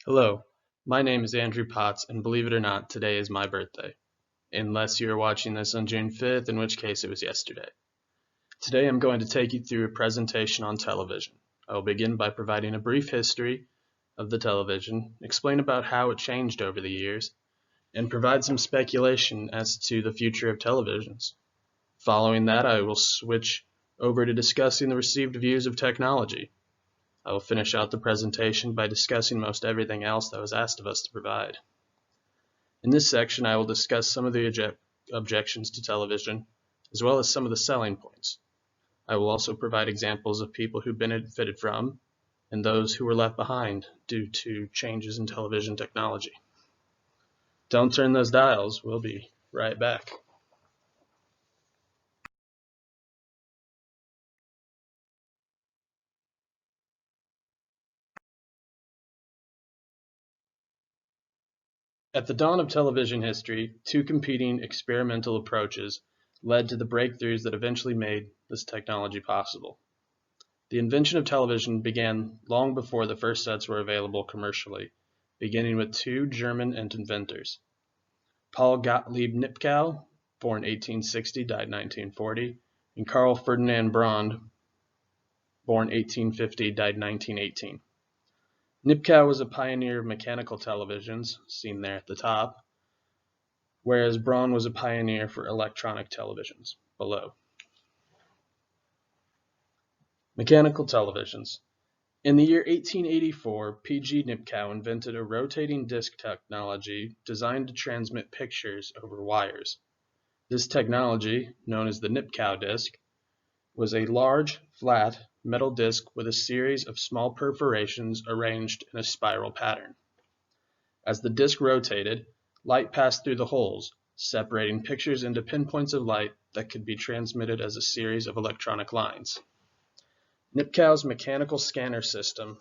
Hello, my name is Andrew Potts, and believe it or not, today is my birthday. Unless you are watching this on June 5th, in which case it was yesterday. Today I'm going to take you through a presentation on television. I will begin by providing a brief history of the television, explain about how it changed over the years, and provide some speculation as to the future of televisions. Following that, I will switch over to discussing the received views of technology. I will finish out the presentation by discussing most everything else that was asked of us to provide. In this section, I will discuss some of the objections to television, as well as some of the selling points. I will also provide examples of people who benefited from and those who were left behind due to changes in television technology. Don't turn those dials. We'll be right back. At the dawn of television history, two competing experimental approaches led to the breakthroughs that eventually made this technology possible. The invention of television began long before the first sets were available commercially, beginning with two German inventors. Paul Gottlieb Nipkow, born 1860, died 1940, and Carl Ferdinand Braun, born 1850, died 1918. Nipkow was a pioneer of mechanical televisions, seen there at the top, whereas Braun was a pioneer for electronic televisions, below. Mechanical televisions. In the year 1884, P.G. Nipkow invented a rotating disc technology designed to transmit pictures over wires. This technology, known as the Nipkow disc, was a large, flat, metal disc with a series of small perforations arranged in a spiral pattern. As the disc rotated, light passed through the holes, separating pictures into pinpoints of light that could be transmitted as a series of electronic lines. Nipkow's mechanical scanner system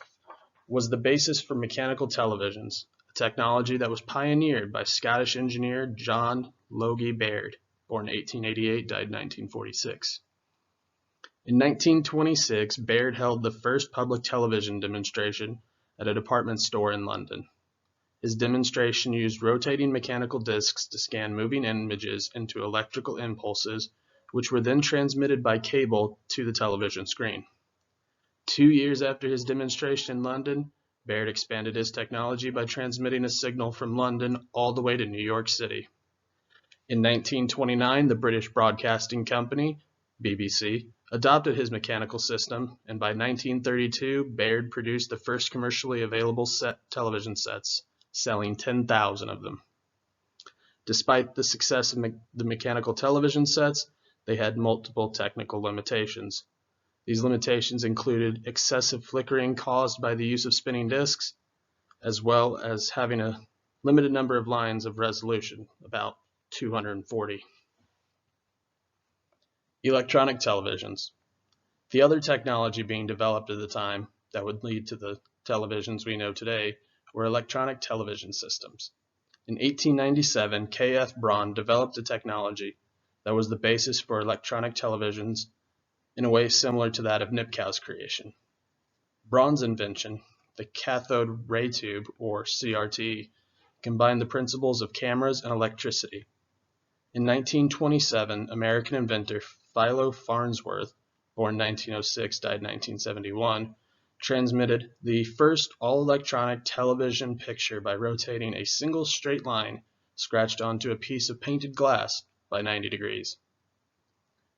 was the basis for mechanical televisions, a technology that was pioneered by Scottish engineer John Logie Baird, born 1888, died 1946. In 1926, Baird held the first public television demonstration at a department store in London. His demonstration used rotating mechanical discs to scan moving images into electrical impulses, which were then transmitted by cable to the television screen. 2 years after his demonstration in London, Baird expanded his technology by transmitting a signal from London all the way to New York City. In 1929, the British Broadcasting Company, BBC, adopted his mechanical system, and by 1932, Baird produced the first commercially available television sets, selling 10,000 of them. Despite the success of the mechanical television sets, they had multiple technical limitations. These limitations included excessive flickering caused by the use of spinning discs, as well as having a limited number of lines of resolution, about 240. Electronic televisions. The other technology being developed at the time that would lead to the televisions we know today were electronic television systems. In 1897, K.F. Braun developed a technology that was the basis for electronic televisions in a way similar to that of Nipkow's creation. Braun's invention, the cathode ray tube, or CRT, combined the principles of cameras and electricity. In 1927, American inventor Philo Farnsworth, born 1906, died 1971, transmitted the first all-electronic television picture by rotating a single straight line scratched onto a piece of painted glass by 90 degrees.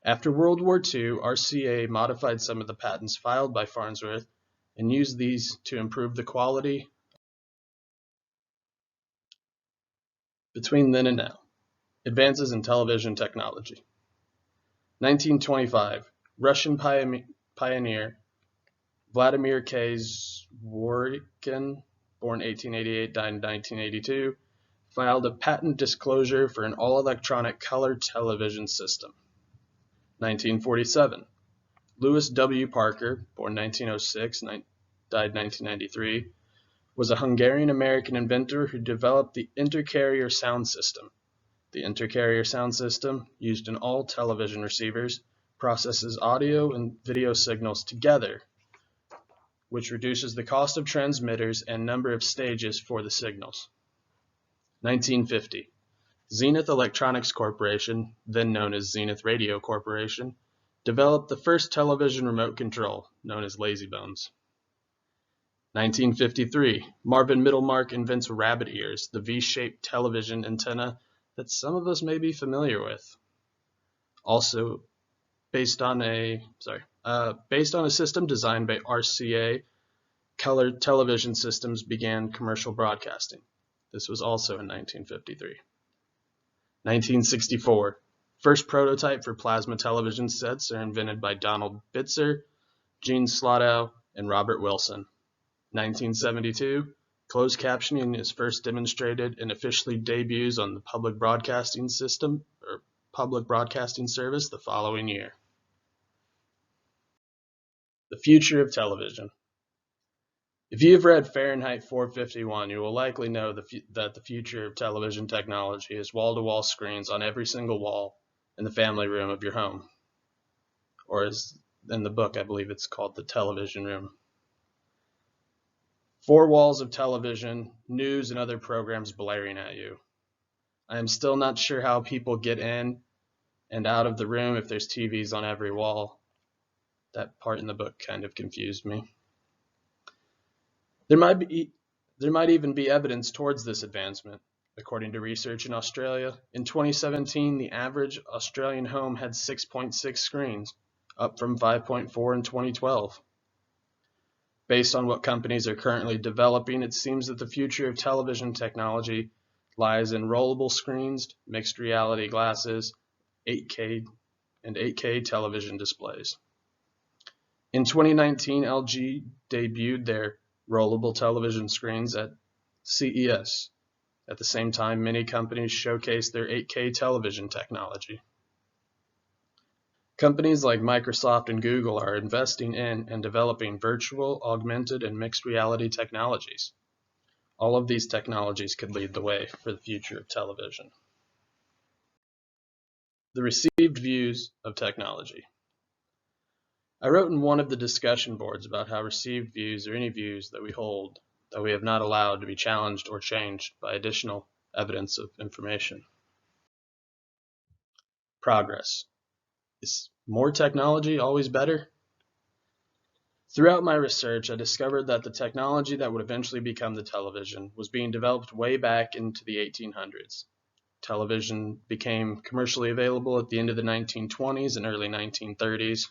After World War II, RCA modified some of the patents filed by Farnsworth and used these to improve the quality between then and now. Advances in television technology. 1925, Russian pioneer Vladimir K. Zworykin, born 1888, died in 1982, filed a patent disclosure for an all-electronic color television system. 1947, Louis W. Parker, born 1906, died 1993, was a Hungarian-American inventor who developed the intercarrier sound system. The intercarrier sound system, used in all television receivers, processes audio and video signals together which reduces the cost of transmitters and number of stages for the signals. 1950. Zenith Electronics Corporation, then known as Zenith Radio Corporation, developed the first television remote control, known as Lazybones. 1953. Marvin Middlemark invents rabbit ears, the V-shaped television antenna that some of us may be familiar with. Also, based on a system designed by RCA, colored television systems began commercial broadcasting. This was also in 1953. 1964. First prototype for plasma television sets are invented by Donald Bitzer, Gene Slotow, and Robert Wilson. 1972. Closed captioning is first demonstrated and officially debuts on the public broadcasting system or public broadcasting service the following year. The future of television. If you have read Fahrenheit 451, you will likely know that the future of television technology is wall-to-wall screens on every single wall in the family room of your home. Or as in the book, I believe it's called the television room. 4 walls of television, news, and other programs blaring at you. I am still not sure how people get in and out of the room if there's TVs on every wall. That part in the book kind of confused me. There might even be evidence towards this advancement. According to research in Australia, in 2017, the average Australian home had 6.6 screens, up from 5.4 in 2012. Based on what companies are currently developing, it seems that the future of television technology lies in rollable screens, mixed reality glasses, 8K and 8K television displays. In 2019, LG debuted their rollable television screens at CES. At the same time, many companies showcased their 8K television technology. Companies like Microsoft and Google are investing in and developing virtual, augmented, and mixed reality technologies. All of these technologies could lead the way for the future of television. The received views of technology. I wrote in one of the discussion boards about how received views are any views that we hold that we have not allowed to be challenged or changed by additional evidence of information. Progress. Is more technology always better? Throughout my research, I discovered that the technology that would eventually become the television was being developed way back into the 1800s. Television became commercially available at the end of the 1920s and early 1930s.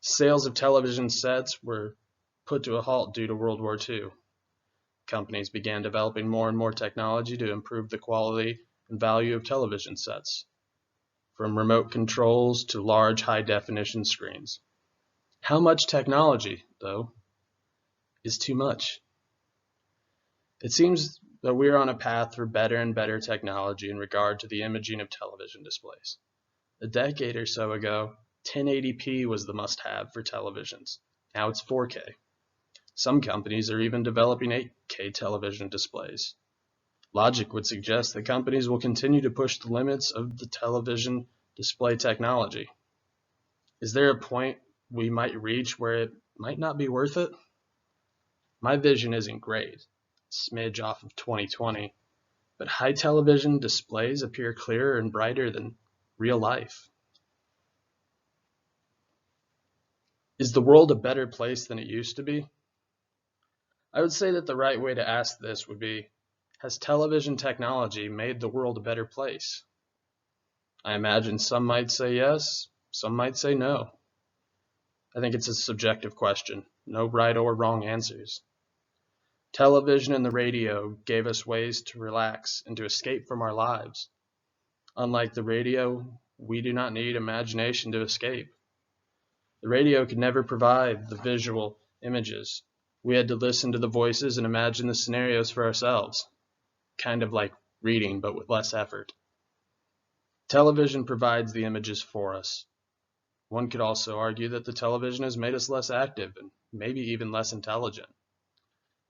Sales of television sets were put to a halt due to World War II. Companies began developing more and more technology to improve the quality and value of television sets, from remote controls to large high-definition screens. How much technology, though, is too much? It seems that we are on a path for better and better technology in regard to the imaging of television displays. A decade or so ago, 1080p was the must-have for televisions. Now it's 4K. Some companies are even developing 8K television displays. Logic would suggest that companies will continue to push the limits of the television display technology. Is there a point we might reach where it might not be worth it? My vision isn't great, a smidge off of 2020, but high television displays appear clearer and brighter than real life. Is the world a better place than it used to be? I would say that the right way to ask this would be, has television technology made the world a better place? I imagine some might say yes, some might say no. I think it's a subjective question, no right or wrong answers. Television and the radio gave us ways to relax and to escape from our lives. Unlike the radio, we do not need imagination to escape. The radio could never provide the visual images. We had to listen to the voices and imagine the scenarios for ourselves. Kind of like reading, but with less effort. Television provides the images for us. One could also argue that the television has made us less active and maybe even less intelligent.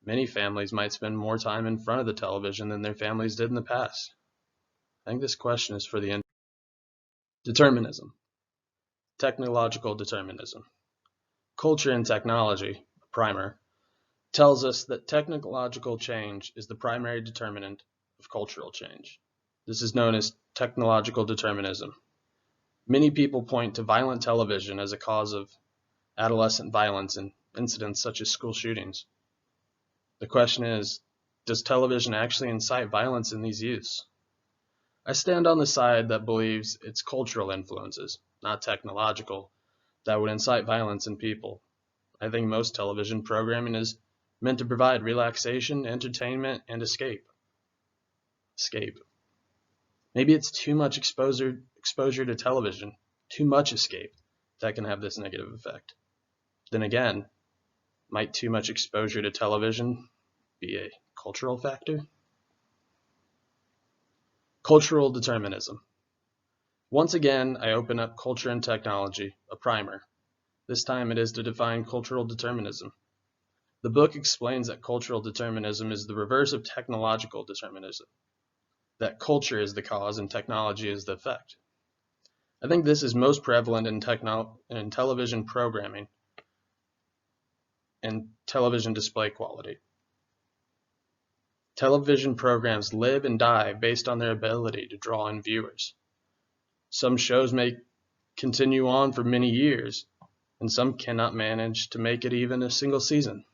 Many families might spend more time in front of the television than their families did in the past. I think this question is for the end. Determinism. Technological determinism. Culture and technology, a primer, tells us that technological change is the primary determinant of cultural change. This is known as technological determinism. Many people point to violent television as a cause of adolescent violence and incidents such as school shootings. The question is, does television actually incite violence in these youths? I stand on the side that believes it's cultural influences, not technological, that would incite violence in people. I think most television programming is meant to provide relaxation, entertainment, and escape. Maybe it's too much exposure to television, too much escape, that can have this negative effect. Then again, might too much exposure to television be a cultural factor? Cultural determinism. Once again, I open up Culture and Technology, a primer. This time it is to define cultural determinism. The book explains that cultural determinism is the reverse of technological determinism, that culture is the cause and technology is the effect. I think this is most prevalent in television programming and television display quality. Television programs live and die based on their ability to draw in viewers. Some shows may continue on for many years, and some cannot manage to make it even a single season.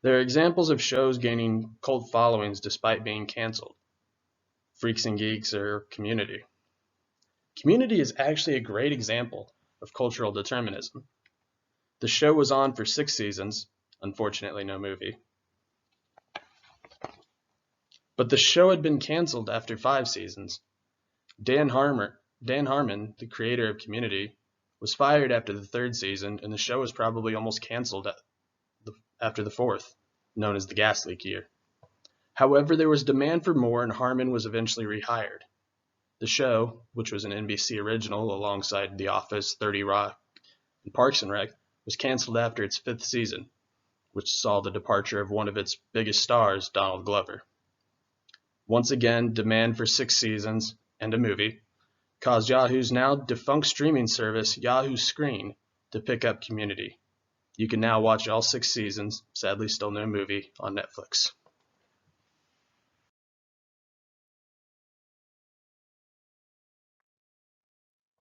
There are examples of shows gaining cult followings despite being canceled. Freaks and Geeks or Community. Community is actually a great example of cultural determinism. The show was on for 6 seasons, unfortunately no movie. But the show had been canceled after 5 seasons. Dan Harmon, the creator of Community, was fired after the 3rd season, and the show was probably almost canceled after the 4th, known as the gas leak year. However, there was demand for more, and Harmon was eventually rehired. The show, which was an NBC original alongside The Office, 30 Rock, and Parks and Rec, was canceled after its 5th season, which saw the departure of one of its biggest stars, Donald Glover. Once again, demand for 6 seasons and a movie caused Yahoo's now defunct streaming service, Yahoo Screen, to pick up Community. You can now watch all 6 seasons, sadly still no movie, on Netflix.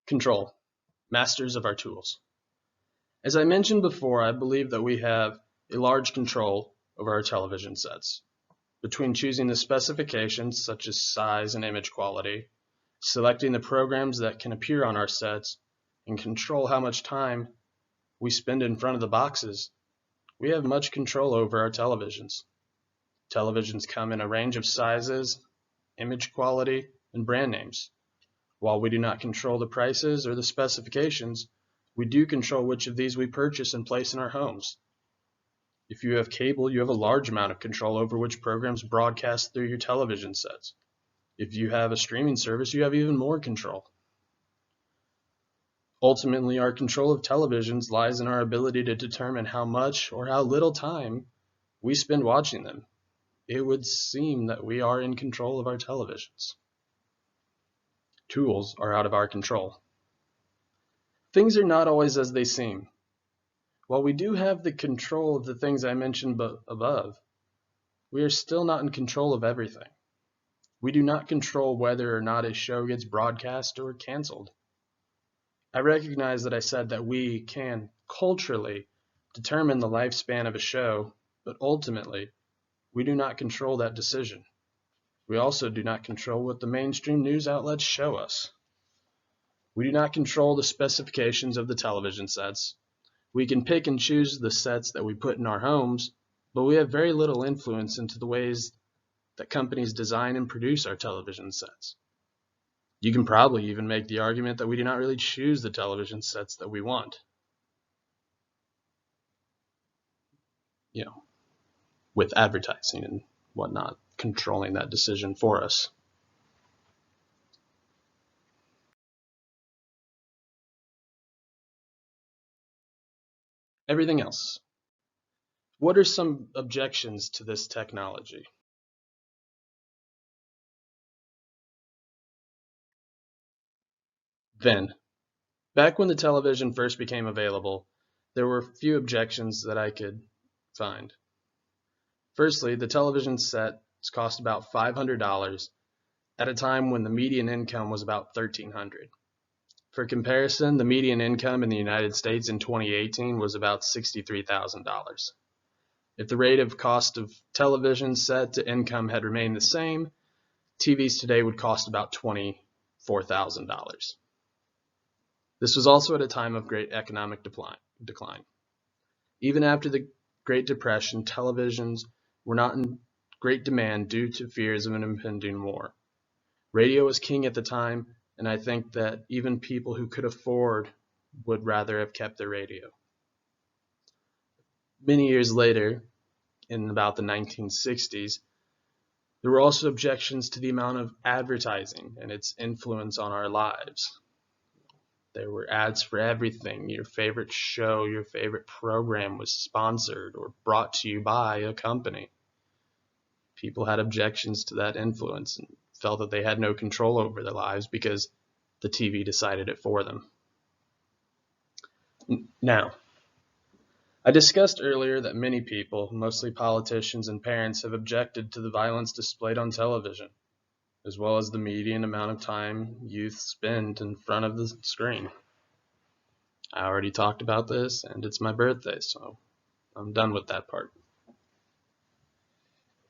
Control. Masters of our tools. As I mentioned before, I believe that we have a large control over our television sets. Between choosing the specifications, such as size and image quality, selecting the programs that can appear on our sets, and control how much time we spend in front of the boxes, we have much control over our televisions. Televisions come in a range of sizes, image quality, and brand names. While we do not control the prices or the specifications, we do control which of these we purchase and place in our homes. If you have cable, you have a large amount of control over which programs broadcast through your television sets. If you have a streaming service, you have even more control. Ultimately, our control of televisions lies in our ability to determine how much or how little time we spend watching them. It would seem that we are in control of our televisions. Tools are out of our control. Things are not always as they seem. While we do have the control of the things I mentioned above, we are still not in control of everything. We do not control whether or not a show gets broadcast or canceled. I recognize that I said that we can culturally determine the lifespan of a show, but ultimately, we do not control that decision. We also do not control what the mainstream news outlets show us. We do not control the specifications of the television sets. We can pick and choose the sets that we put in our homes, but we have very little influence into the ways that companies design and produce our television sets. You can probably even make the argument that we do not really choose the television sets that we want. With advertising and whatnot, controlling that decision for us. Everything else. What are some objections to this technology? Then, back when the television first became available, there were a few objections that I could find. Firstly, the television sets cost about $500 at a time when the median income was about $1,300. For comparison, the median income in the United States in 2018 was about $63,000. If the rate of cost of television set to income had remained the same, TVs today would cost about $24,000. This was also at a time of great economic decline. Even after the Great Depression, televisions were not in great demand due to fears of an impending war. Radio was king at the time, and I think that even people who could afford would rather have kept their radio. Many years later, in about the 1960s, there were also objections to the amount of advertising and its influence on our lives. There were ads for everything. Your favorite show, your favorite program was sponsored or brought to you by a company. People had objections to that influence and felt that they had no control over their lives because the TV decided it for them. Now, I discussed earlier that many people, mostly politicians and parents, have objected to the violence displayed on television, as well as the median amount of time youth spend in front of the screen. I already talked about this, and it's my birthday, so I'm done with that part.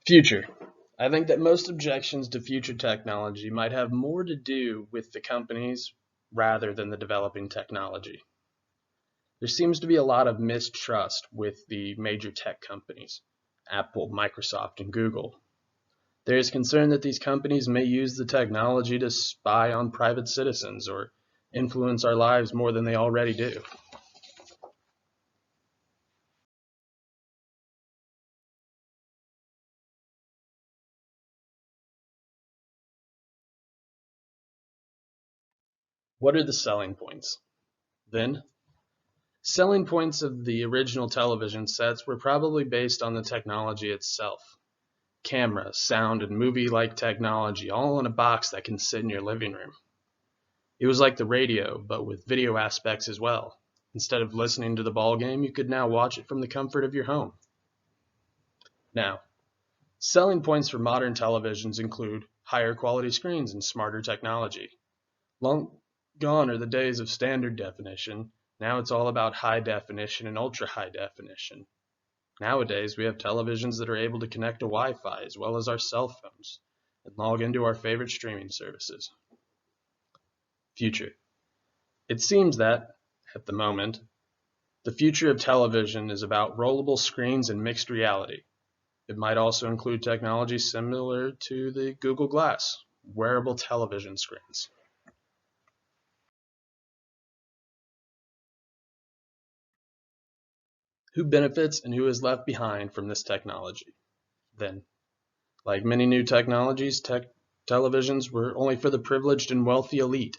Future. I think that most objections to future technology might have more to do with the companies rather than the developing technology. There seems to be a lot of mistrust with the major tech companies, Apple, Microsoft, and Google. There is concern that these companies may use the technology to spy on private citizens or influence our lives more than they already do. What are the selling points? Then, selling points of the original television sets were probably based on the technology itself. Camera, sound, and movie-like technology all in a box that can sit in your living room. It was like the radio, but with video aspects as well. Instead of listening to the ball game, you could now watch it from the comfort of your home. Now, selling points for modern televisions include higher quality screens and smarter technology. Long gone are the days of standard definition. Now it's all about high definition and ultra high definition. Nowadays, we have televisions that are able to connect to Wi-Fi as well as our cell phones and log into our favorite streaming services. Future. It seems that, at the moment, the future of television is about rollable screens and mixed reality. It might also include technology similar to the Google Glass, wearable television screens. Who benefits and who is left behind from this technology? Then, like many new technologies, televisions were only for the privileged and wealthy elite.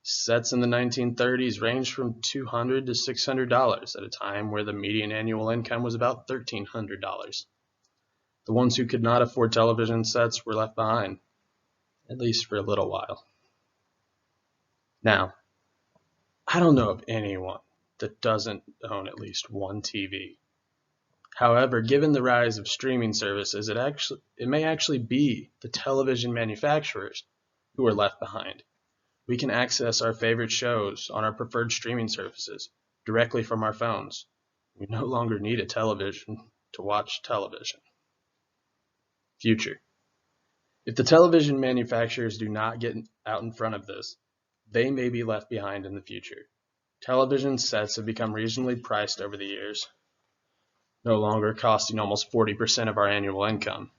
Sets in the 1930s ranged from $200 to $600 at a time where the median annual income was about $1,300. The ones who could not afford television sets were left behind, at least for a little while. Now, I don't know of anyone that doesn't own at least one TV. However, given the rise of streaming services, it may actually be the television manufacturers who are left behind. We can access our favorite shows on our preferred streaming services directly from our phones. We no longer need a television to watch television. Future. If the television manufacturers do not get out in front of this, they may be left behind in the future. Television sets have become reasonably priced over the years, no longer costing almost 40% of our annual income.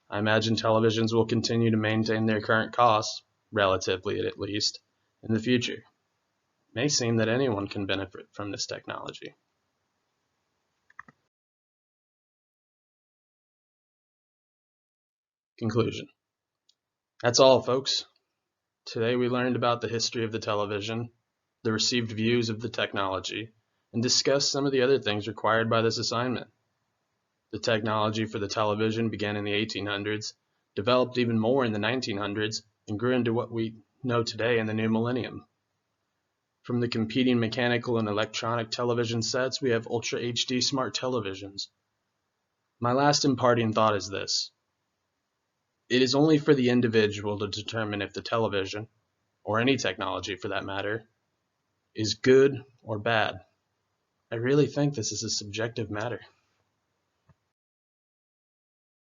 I imagine televisions will continue to maintain their current costs, relatively at least, in the future. It may seem that anyone can benefit from this technology. Conclusion. That's all, folks. Today we learned about the history of the television, the received views of the technology, and discussed some of the other things required by this assignment. The technology for the television began in the 1800s, developed even more in the 1900s, and grew into what we know today in the new millennium. From the competing mechanical and electronic television sets, we have Ultra HD smart televisions. My last imparting thought is this. It is only for the individual to determine if the television, or any technology for that matter, is good or bad. I really think this is a subjective matter.